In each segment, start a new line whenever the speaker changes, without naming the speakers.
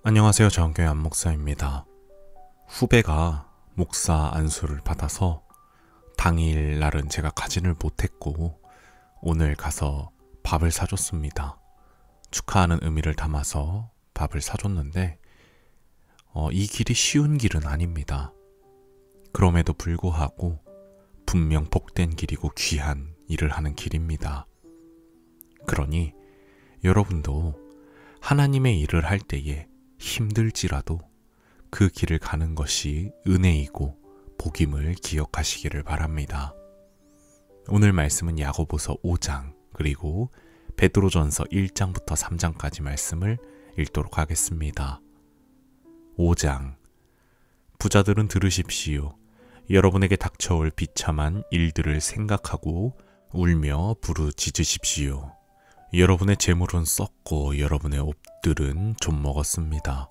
안녕하세요. 정교회 안목사입니다. 후배가 목사 안수를 받아서 당일날은 제가 가지를 못했고 오늘 가서 밥을 사줬습니다. 축하하는 의미를 담아서 밥을 사줬는데 이 길이 쉬운 길은 아닙니다. 그럼에도 불구하고 분명 복된 길이고 귀한 일을 하는 길입니다. 그러니 여러분도 하나님의 일을 할 때에 힘들지라도 그 길을 가는 것이 은혜이고 복임을 기억하시기를 바랍니다. 오늘 말씀은 야고보서 5장 그리고 베드로전서 1장부터 3장까지 말씀을 읽도록 하겠습니다. 5장 부자들은 들으십시오. 여러분에게 닥쳐올 비참한 일들을 생각하고 울며 부르짖으십시오. 여러분의 재물은 썩고 여러분의 옷들은 좀 먹었습니다.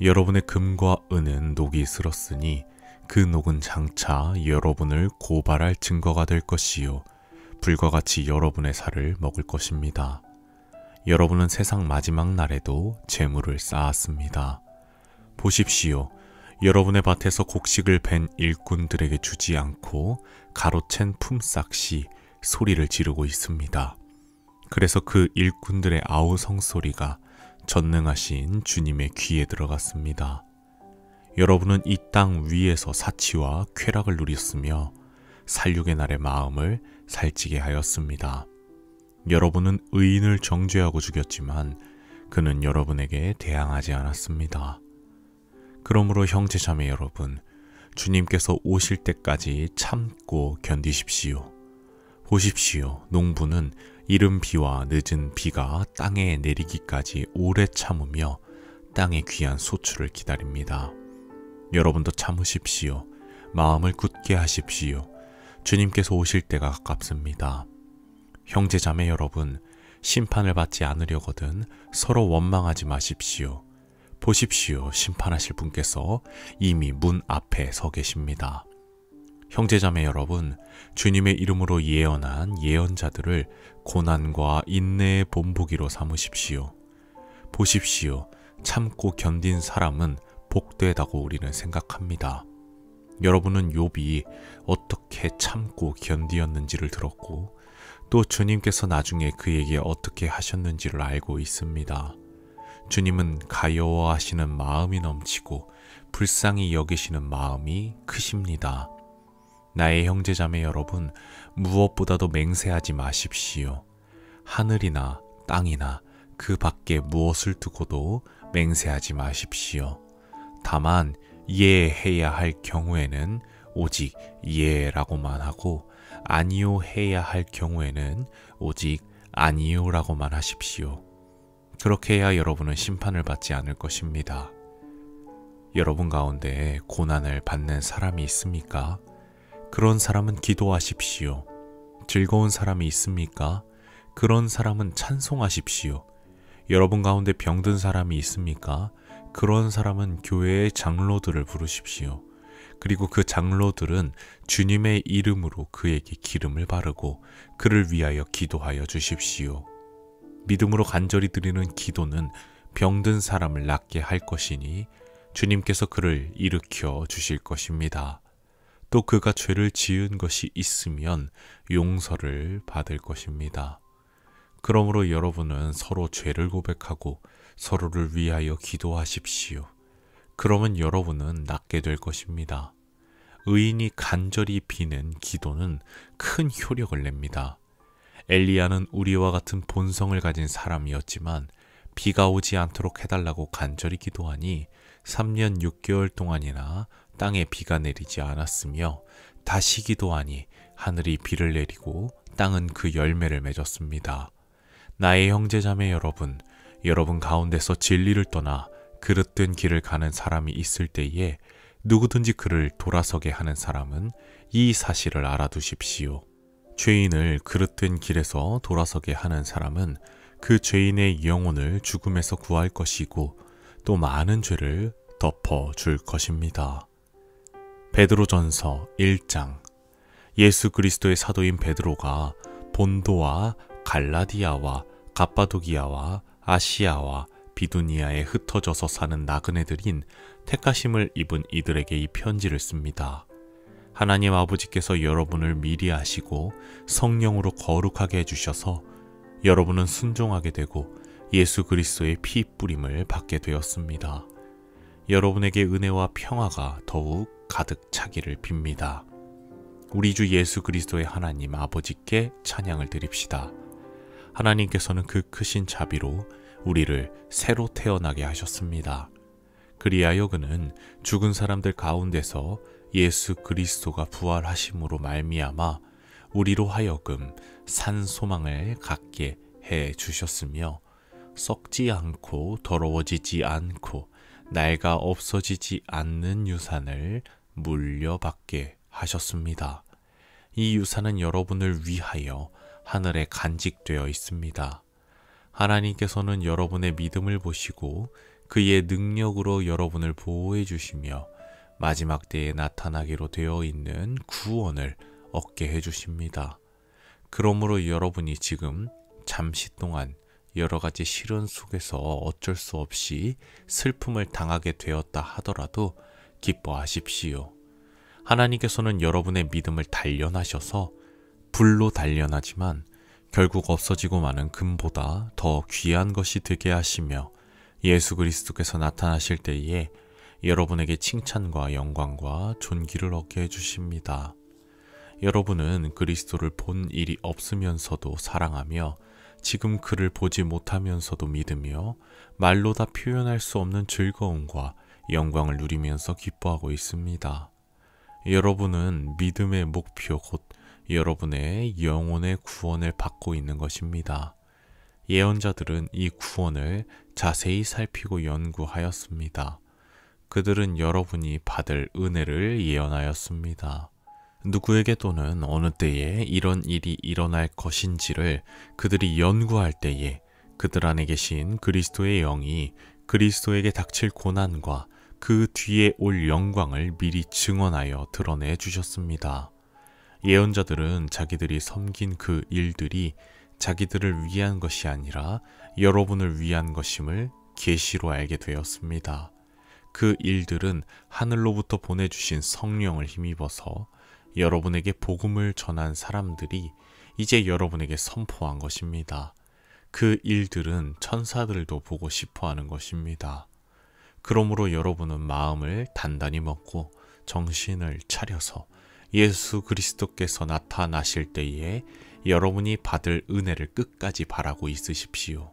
여러분의 금과 은은 녹이 슬었으니 그 녹은 장차 여러분을 고발할 증거가 될 것이요 불과 같이 여러분의 살을 먹을 것입니다. 여러분은 세상 마지막 날에도 재물을 쌓았습니다. 보십시오. 여러분의 밭에서 곡식을 벤 일꾼들에게 주지 않고 가로챈 품삯이 소리를 지르고 있습니다. 그래서 그 일꾼들의 아우성 소리가 전능하신 주님의 귀에 들어갔습니다. 여러분은 이 땅 위에서 사치와 쾌락을 누렸으며 살육의 날에 마음을 살찌게 하였습니다. 여러분은 의인을 정죄하고 죽였지만 그는 여러분에게 대항하지 않았습니다. 그러므로 형제자매 여러분, 주님께서 오실 때까지 참고 견디십시오. 보십시오. 농부는 이른 비와 늦은 비가 땅에 내리기까지 오래 참으며 땅의 귀한 소출을 기다립니다. 여러분도 참으십시오. 마음을 굳게 하십시오. 주님께서 오실 때가 가깝습니다. 형제자매 여러분, 심판을 받지 않으려거든 서로 원망하지 마십시오. 보십시오. 심판하실 분께서 이미 문 앞에 서 계십니다. 형제자매 여러분, 주님의 이름으로 예언한 예언자들을 고난과 인내의 본보기로 삼으십시오. 보십시오. 참고 견딘 사람은 복되다고 우리는 생각합니다. 여러분은 욥이 어떻게 참고 견디었는지를 들었고 또 주님께서 나중에 그에게 어떻게 하셨는지를 알고 있습니다. 주님은 가여워하시는 마음이 넘치고 불쌍히 여기시는 마음이 크십니다. 나의 형제자매 여러분, 무엇보다도 맹세하지 마십시오. 하늘이나 땅이나 그 밖에 무엇을 두고도 맹세하지 마십시오. 다만 예해야 할 경우에는 오직 예라고만 하고 아니요 해야 할 경우에는 오직 아니요라고만 하십시오. 그렇게 해야 여러분은 심판을 받지 않을 것입니다. 여러분 가운데 고난을 받는 사람이 있습니까? 그런 사람은 기도하십시오. 즐거운 사람이 있습니까? 그런 사람은 찬송하십시오. 여러분 가운데 병든 사람이 있습니까? 그런 사람은 교회의 장로들을 부르십시오. 그리고 그 장로들은 주님의 이름으로 그에게 기름을 바르고 그를 위하여 기도하여 주십시오. 믿음으로 간절히 드리는 기도는 병든 사람을 낫게 할 것이니 주님께서 그를 일으켜 주실 것입니다. 또 그가 죄를 지은 것이 있으면 용서를 받을 것입니다. 그러므로 여러분은 서로 죄를 고백하고 서로를 위하여 기도하십시오. 그러면 여러분은 낫게 될 것입니다. 의인이 간절히 비는 기도는 큰 효력을 냅니다. 엘리야는 우리와 같은 본성을 가진 사람이었지만 비가 오지 않도록 해달라고 간절히 기도하니 3년 6개월 동안이나 땅에 비가 내리지 않았으며 다시 기도하니 하늘이 비를 내리고 땅은 그 열매를 맺었습니다. 나의 형제자매 여러분, 여러분 가운데서 진리를 떠나 그릇된 길을 가는 사람이 있을 때에 누구든지 그를 돌아서게 하는 사람은 이 사실을 알아두십시오. 죄인을 그릇된 길에서 돌아서게 하는 사람은 그 죄인의 영혼을 죽음에서 구할 것이고 또 많은 죄를 덮어줄 것입니다. 베드로전서 1장. 예수 그리스도의 사도인 베드로가 본도와 갈라디아와 갑바도기아와 아시아와 비두니아에 흩어져서 사는 나그네들인 택하심을 입은 이들에게 이 편지를 씁니다. 하나님 아버지께서 여러분을 미리 아시고 성령으로 거룩하게 해주셔서 여러분은 순종하게 되고 예수 그리스도의 피 뿌림을 받게 되었습니다. 여러분에게 은혜와 평화가 더욱 가득 차기를 빕니다. 우리 주 예수 그리스도의 하나님 아버지께 찬양을 드립시다. 하나님께서는 그 크신 자비로 우리를 새로 태어나게 하셨습니다. 그리하여 그는 죽은 사람들 가운데서 예수 그리스도가 부활하심으로 말미암아 우리로 하여금 산 소망을 갖게 해 주셨으며 썩지 않고 더러워지지 않고 낡아 없어지지 않는 유산을 물려받게 하셨습니다. 이 유산은 여러분을 위하여 하늘에 간직되어 있습니다. 하나님께서는 여러분의 믿음을 보시고 그의 능력으로 여러분을 보호해 주시며 마지막 때에 나타나기로 되어 있는 구원을 얻게 해 주십니다. 그러므로 여러분이 지금 잠시 동안 여러 가지 시련 속에서 어쩔 수 없이 슬픔을 당하게 되었다 하더라도 기뻐하십시오. 하나님께서는 여러분의 믿음을 단련하셔서 불로 단련하지만 결국 없어지고 마는 금보다 더 귀한 것이 되게 하시며 예수 그리스도께서 나타나실 때에 여러분에게 칭찬과 영광과 존귀를 얻게 해주십니다. 여러분은 그리스도를 본 일이 없으면서도 사랑하며 지금 그를 보지 못하면서도 믿으며 말로 다 표현할 수 없는 즐거움과 영광을 누리면서 기뻐하고 있습니다. 여러분은 믿음의 목표 곧 여러분의 영혼의 구원을 받고 있는 것입니다. 예언자들은 이 구원을 자세히 살피고 연구하였습니다. 그들은 여러분이 받을 은혜를 예언하였습니다. 누구에게 또는 어느 때에 이런 일이 일어날 것인지를 그들이 연구할 때에 그들 안에 계신 그리스도의 영이 그리스도에게 닥칠 고난과 그 뒤에 올 영광을 미리 증언하여 드러내 주셨습니다. 예언자들은 자기들이 섬긴 그 일들이 자기들을 위한 것이 아니라 여러분을 위한 것임을 계시로 알게 되었습니다. 그 일들은 하늘로부터 보내주신 성령을 힘입어서 여러분에게 복음을 전한 사람들이 이제 여러분에게 선포한 것입니다. 그 일들은 천사들도 보고 싶어하는 것입니다. 그러므로 여러분은 마음을 단단히 먹고 정신을 차려서 예수 그리스도께서 나타나실 때에 여러분이 받을 은혜를 끝까지 바라고 있으십시오.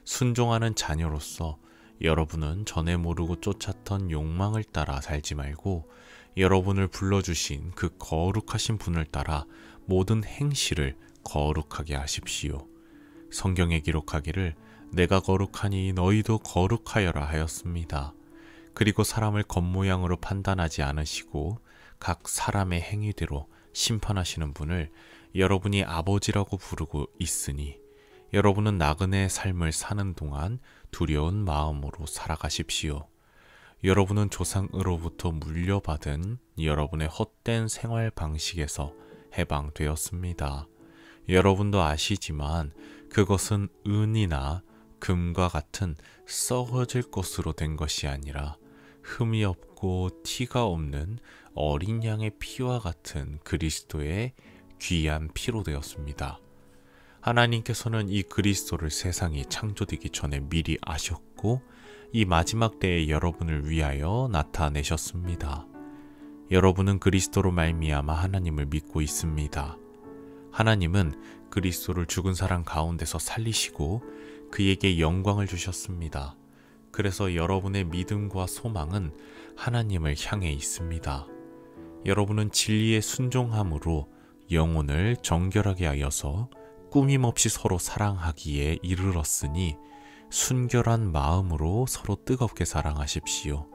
순종하는 자녀로서 여러분은 전에 모르고 쫓았던 욕망을 따라 살지 말고 여러분을 불러주신 그 거룩하신 분을 따라 모든 행실을 거룩하게 하십시오. 성경에 기록하기를 내가 거룩하니 너희도 거룩하여라 하였습니다. 그리고 사람을 겉모양으로 판단하지 않으시고 각 사람의 행위대로 심판하시는 분을 여러분이 아버지라고 부르고 있으니 여러분은 나그네의 삶을 사는 동안 두려운 마음으로 살아가십시오. 여러분은 조상으로부터 물려받은 여러분의 헛된 생활 방식에서 해방되었습니다. 여러분도 아시지만 그것은 은이나 금과 같은 썩어질 것으로 된 것이 아니라 흠이 없고 티가 없는 어린 양의 피와 같은 그리스도의 귀한 피로 되었습니다. 하나님께서는 이 그리스도를 세상이 창조되기 전에 미리 아셨고 이 마지막 때에 여러분을 위하여 나타내셨습니다. 여러분은 그리스도로 말미암아 하나님을 믿고 있습니다. 하나님은 그리스도를 죽은 사람 가운데서 살리시고 그에게 영광을 주셨습니다. 그래서 여러분의 믿음과 소망은 하나님을 향해 있습니다. 여러분은 진리에 순종함으로 영혼을 정결하게 하여서 꾸밈없이 서로 사랑하기에 이르렀으니 순결한 마음으로 서로 뜨겁게 사랑하십시오.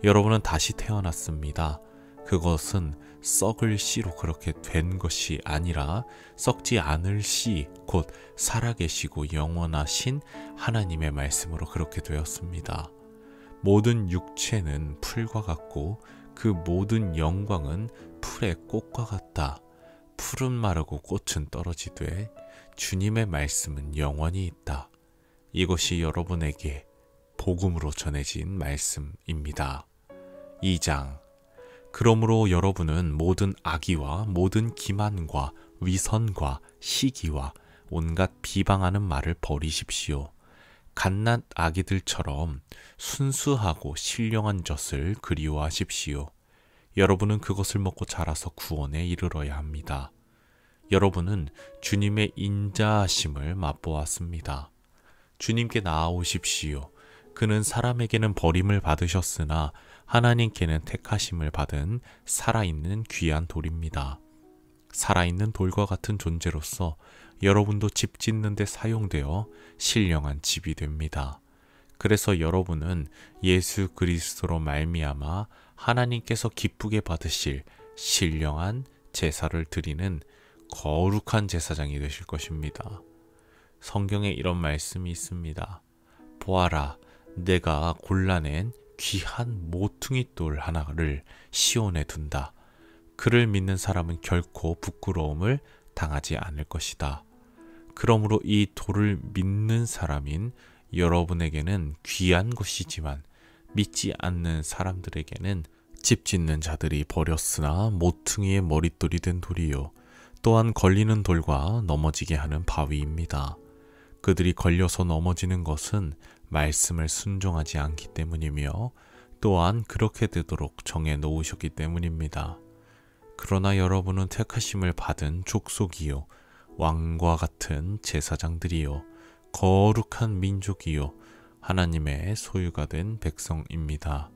여러분은 다시 태어났습니다. 그것은 썩을 씨로 그렇게 된 것이 아니라 썩지 않을 씨, 곧 살아계시고 영원하신 하나님의 말씀으로 그렇게 되었습니다. 모든 육체는 풀과 같고 그 모든 영광은 풀의 꽃과 같다. 풀은 마르고 꽃은 떨어지되 주님의 말씀은 영원히 있다. 이것이 여러분에게 복음으로 전해진 말씀입니다. 2장. 그러므로 여러분은 모든 악의와 모든 기만과 위선과 시기와 온갖 비방하는 말을 버리십시오. 갓난 아기들처럼 순수하고 신령한 젖을 그리워하십시오. 여러분은 그것을 먹고 자라서 구원에 이르러야 합니다. 여러분은 주님의 인자하심을 맛보았습니다. 주님께 나아오십시오. 그는 사람에게는 버림을 받으셨으나 하나님께는 택하심을 받은 살아있는 귀한 돌입니다. 살아있는 돌과 같은 존재로서 여러분도 집 짓는 데 사용되어 신령한 집이 됩니다. 그래서 여러분은 예수 그리스도로 말미암아 하나님께서 기쁘게 받으실 신령한 제사를 드리는 거룩한 제사장이 되실 것입니다. 성경에 이런 말씀이 있습니다. 보아라, 내가 골라낸 귀한 모퉁이 돌 하나를 시온에 둔다. 그를 믿는 사람은 결코 부끄러움을 당하지 않을 것이다. 그러므로 이 돌을 믿는 사람인 여러분에게는 귀한 것이지만 믿지 않는 사람들에게는 집 짓는 자들이 버렸으나 모퉁이의 머릿돌이 된 돌이요, 또한 걸리는 돌과 넘어지게 하는 바위입니다. 그들이 걸려서 넘어지는 것은 말씀을 순종하지 않기 때문이며 또한 그렇게 되도록 정해 놓으셨기 때문입니다. 그러나 여러분은 택하심을 받은 족속이요, 왕과 같은 제사장들이요, 거룩한 민족이요, 하나님의 소유가 된 백성입니다.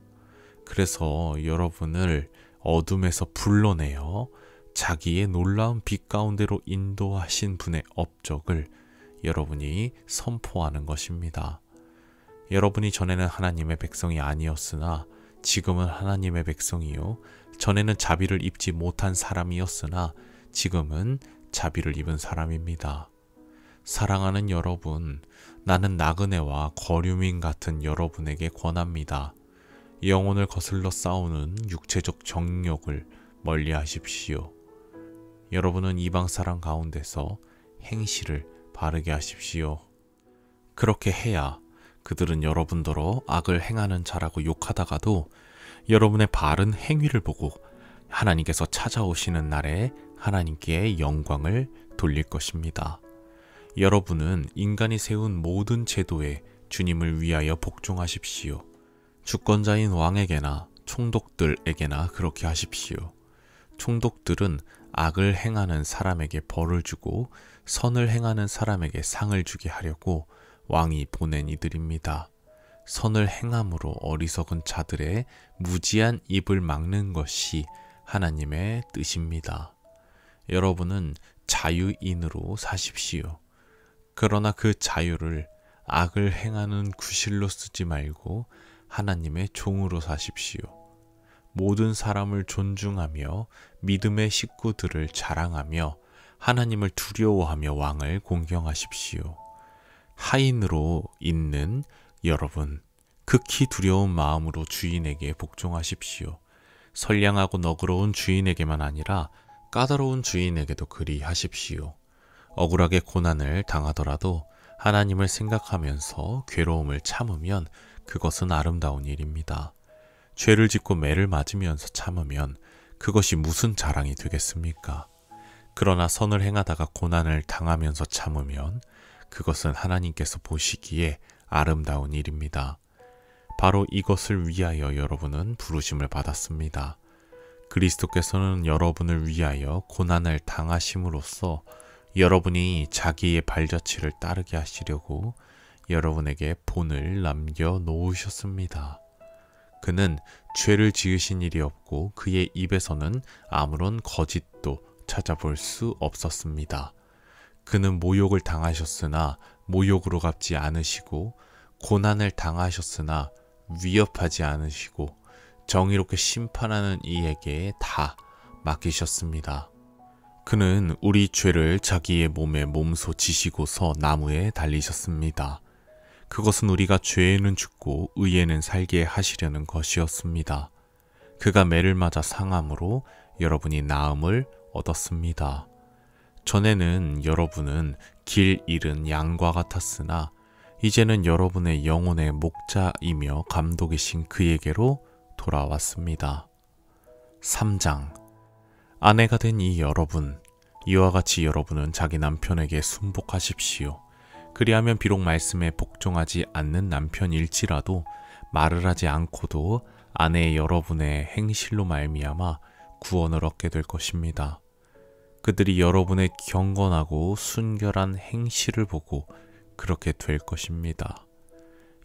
그래서 여러분을 어둠에서 불러내어 자기의 놀라운 빛 가운데로 인도하신 분의 업적을 여러분이 선포하는 것입니다. 여러분이 전에는 하나님의 백성이 아니었으나 지금은 하나님의 백성이요, 전에는 자비를 입지 못한 사람이었으나 지금은 자비를 입은 사람입니다. 사랑하는 여러분, 나는 나그네와 거류민 같은 여러분에게 권합니다. 영혼을 거슬러 싸우는 육체적 정욕을 멀리 하십시오. 여러분은 이방 사람 가운데서 행실을 바르게 하십시오. 그렇게 해야 그들은 여러분더러 악을 행하는 자라고 욕하다가도 여러분의 바른 행위를 보고 하나님께서 찾아오시는 날에 하나님께 영광을 돌릴 것입니다. 여러분은 인간이 세운 모든 제도에 주님을 위하여 복종하십시오. 주권자인 왕에게나 총독들에게나 그렇게 하십시오. 총독들은 악을 행하는 사람에게 벌을 주고 선을 행하는 사람에게 상을 주게 하려고 왕이 보낸 이들입니다. 선을 행함으로 어리석은 자들의 무지한 입을 막는 것이 하나님의 뜻입니다. 여러분은 자유인으로 사십시오. 그러나 그 자유를 악을 행하는 구실로 쓰지 말고 하나님의 종으로 사십시오. 모든 사람을 존중하며 믿음의 식구들을 자랑하며 하나님을 두려워하며 왕을 공경하십시오. 하인으로 있는 여러분, 극히 두려운 마음으로 주인에게 복종하십시오. 선량하고 너그러운 주인에게만 아니라 까다로운 주인에게도 그리 하십시오. 억울하게 고난을 당하더라도 하나님을 생각하면서 괴로움을 참으면 그것은 아름다운 일입니다. 죄를 짓고 매를 맞으면서 참으면 그것이 무슨 자랑이 되겠습니까? 그러나 선을 행하다가 고난을 당하면서 참으면 그것은 하나님께서 보시기에 아름다운 일입니다. 바로 이것을 위하여 여러분은 부르심을 받았습니다. 그리스도께서는 여러분을 위하여 고난을 당하심으로써 여러분이 자기의 발자취를 따르게 하시려고 여러분에게 본을 남겨 놓으셨습니다. 그는 죄를 지으신 일이 없고 그의 입에서는 아무런 거짓도 찾아볼 수 없었습니다. 그는 모욕을 당하셨으나 모욕으로 갚지 않으시고 고난을 당하셨으나 위협하지 않으시고 정의롭게 심판하는 이에게 다 맡기셨습니다. 그는 우리 죄를 자기의 몸에 몸소 지시고서 나무에 달리셨습니다. 그것은 우리가 죄에는 죽고 의에는 살게 하시려는 것이었습니다. 그가 매를 맞아 상함으로 여러분이 나음을 얻었습니다. 전에는 여러분은 길 잃은 양과 같았으나 이제는 여러분의 영혼의 목자이며 감독이신 그에게로 돌아왔습니다. 3장. 아내가 된 이 여러분, 이와 같이 여러분은 자기 남편에게 순복하십시오. 그리하면 비록 말씀에 복종하지 않는 남편일지라도 말을 하지 않고도 아내 여러분의 행실로 말미암아 구원을 얻게 될 것입니다. 그들이 여러분의 경건하고 순결한 행실을 보고 그렇게 될 것입니다.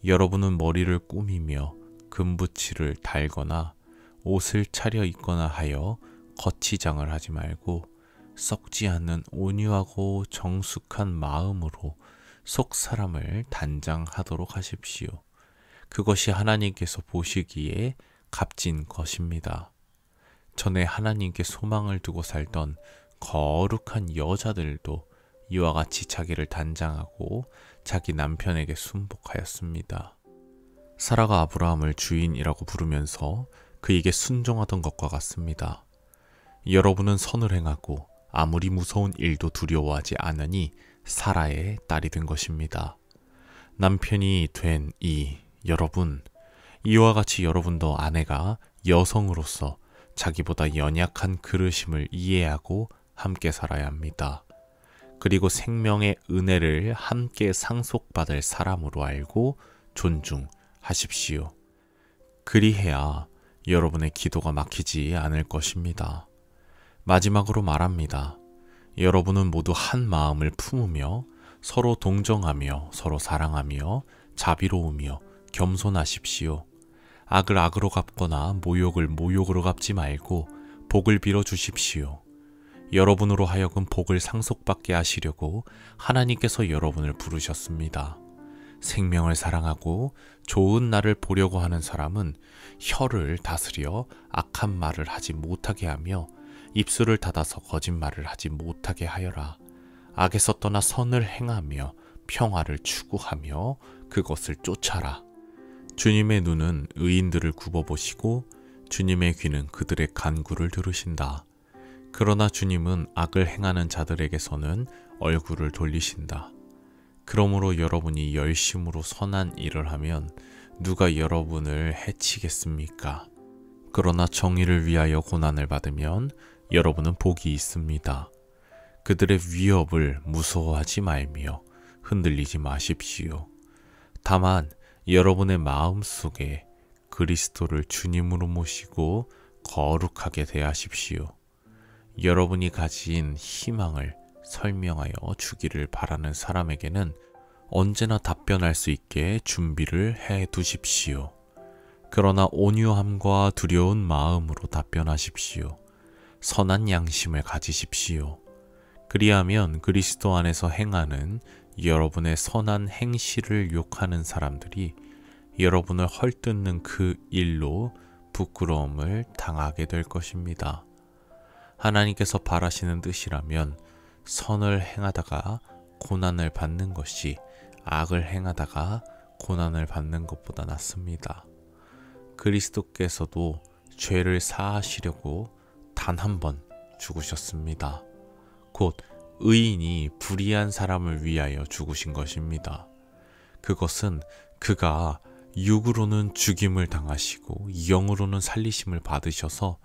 여러분은 머리를 꾸미며 금붙이를 달거나 옷을 차려 입거나 하여 거치장을 하지 말고 썩지 않는 온유하고 정숙한 마음으로 속 사람을 단장하도록 하십시오. 그것이 하나님께서 보시기에 값진 것입니다. 전에 하나님께 소망을 두고 살던 거룩한 여자들도 이와 같이 자기를 단장하고 자기 남편에게 순복하였습니다. 사라가 아브라함을 주인이라고 부르면서 그에게 순종하던 것과 같습니다. 여러분은 선을 행하고 아무리 무서운 일도 두려워하지 않으니 사라의 딸이 된 것입니다. 남편이 된 여러분, 이와 같이 여러분도 아내가 여성으로서 자기보다 연약한 그릇임을 이해하고 함께 살아야 합니다. 그리고 생명의 은혜를 함께 상속받을 사람으로 알고 존중하십시오. 그리해야 여러분의 기도가 막히지 않을 것입니다. 마지막으로 말합니다. 여러분은 모두 한 마음을 품으며 서로 동정하며 서로 사랑하며 자비로우며 겸손하십시오. 악을 악으로 갚거나 모욕을 모욕으로 갚지 말고 복을 빌어 주십시오. 여러분으로 하여금 복을 상속받게 하시려고 하나님께서 여러분을 부르셨습니다. 생명을 사랑하고 좋은 날을 보려고 하는 사람은 혀를 다스려 악한 말을 하지 못하게 하며 입술을 닫아서 거짓말을 하지 못하게 하여라. 악에서 떠나 선을 행하며 평화를 추구하며 그것을 쫓아라. 주님의 눈은 의인들을 굽어보시고 주님의 귀는 그들의 간구를 들으신다. 그러나 주님은 악을 행하는 자들에게서는 얼굴을 돌리신다. 그러므로 여러분이 열심으로 선한 일을 하면 누가 여러분을 해치겠습니까? 그러나 정의를 위하여 고난을 받으면 여러분은 복이 있습니다. 그들의 위협을 무서워하지 말며 흔들리지 마십시오. 다만 여러분의 마음 속에 그리스도를 주님으로 모시고 거룩하게 대하십시오. 여러분이 가진 희망을 설명하여 주기를 바라는 사람에게는 언제나 답변할 수 있게 준비를 해 두십시오. 그러나 온유함과 두려운 마음으로 답변하십시오. 선한 양심을 가지십시오. 그리하면 그리스도 안에서 행하는 여러분의 선한 행실을 욕하는 사람들이 여러분을 헐뜯는 그 일로 부끄러움을 당하게 될 것입니다. 하나님께서 바라시는 뜻이라면 선을 행하다가 고난을 받는 것이 악을 행하다가 고난을 받는 것보다 낫습니다. 그리스도께서도 죄를 사하시려고 단 한 번 죽으셨습니다. 곧 의인이 불의한 사람을 위하여 죽으신 것입니다. 그것은 그가 육으로는 죽임을 당하시고 영으로는 살리심을 받으셔서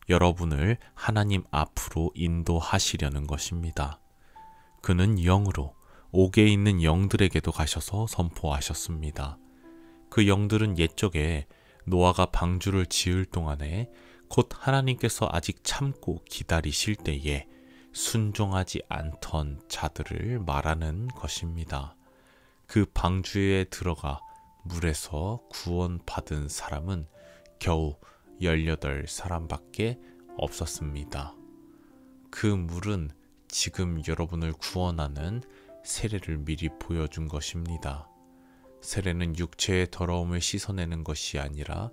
여러분을 하나님 앞으로 인도하시려는 것입니다. 그는 영으로 옥에 있는 영들에게도 가셔서 선포하셨습니다. 그 영들은 옛적에 노아가 방주를 지을 동안에 곧 하나님께서 아직 참고 기다리실 때에 순종하지 않던 자들을 말하는 것입니다. 그 방주에 들어가 물에서 구원받은 사람은 겨우 18사람밖에 없었습니다. 그 물은 지금 여러분을 구원하는 세례를 미리 보여준 것입니다. 세례는 육체의 더러움을 씻어내는 것이 아니라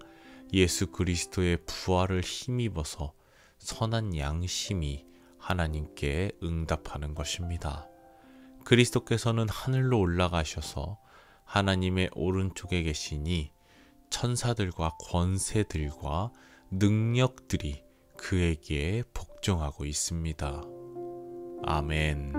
예수 그리스도의 부활을 힘입어서 선한 양심이 하나님께 응답하는 것입니다. 그리스도께서는 하늘로 올라가셔서 하나님의 오른쪽에 계시니 천사들과 권세들과 능력들이 그에게 복종하고 있습니다. 아멘.